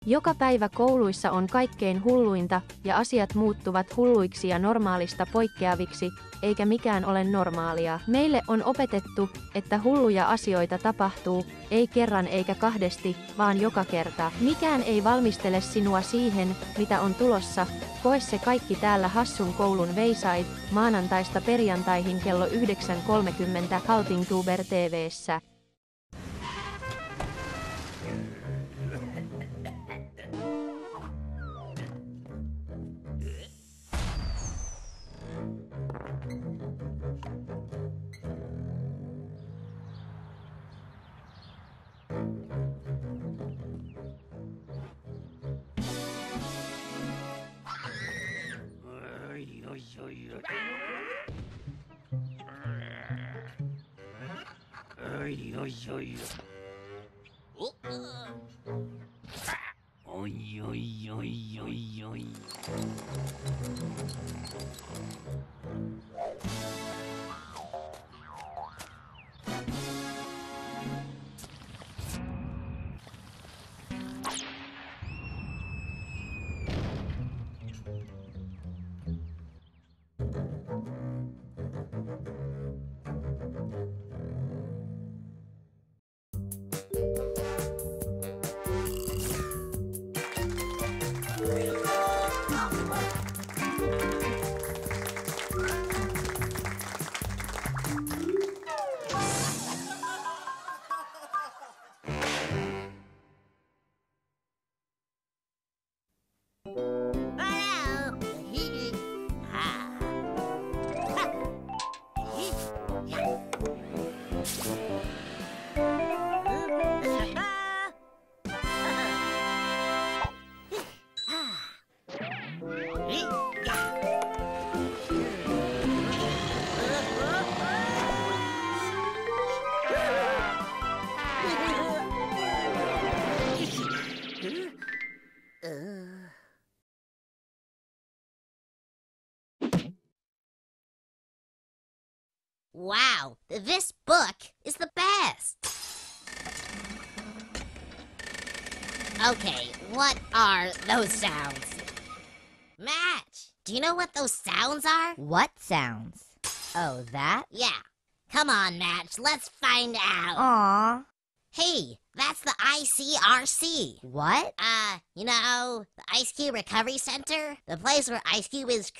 Joka päivä kouluissa on kaikkein hulluinta ja asiat muuttuvat hulluiksi ja normaalista poikkeaviksi, eikä mikään ole normaalia. Meille on opetettu, että hulluja asioita tapahtuu, ei kerran eikä kahdesti, vaan joka kerta. Mikään ei valmistele sinua siihen, mitä on tulossa. Koe se kaikki täällä Hassun koulun Veisait, maanantaista perjantaihin kello 9.30 Haltingtuber TV:ssä. Wow, this book is the best. Okay, what are those sounds? Match, do you know what those sounds are? What sounds? Oh, that? Yeah. Come on, Match, let's find out. Aww. Hey, that's the ICRC. What? You know, the Ice Cube Recovery Center? The place where Ice Cube is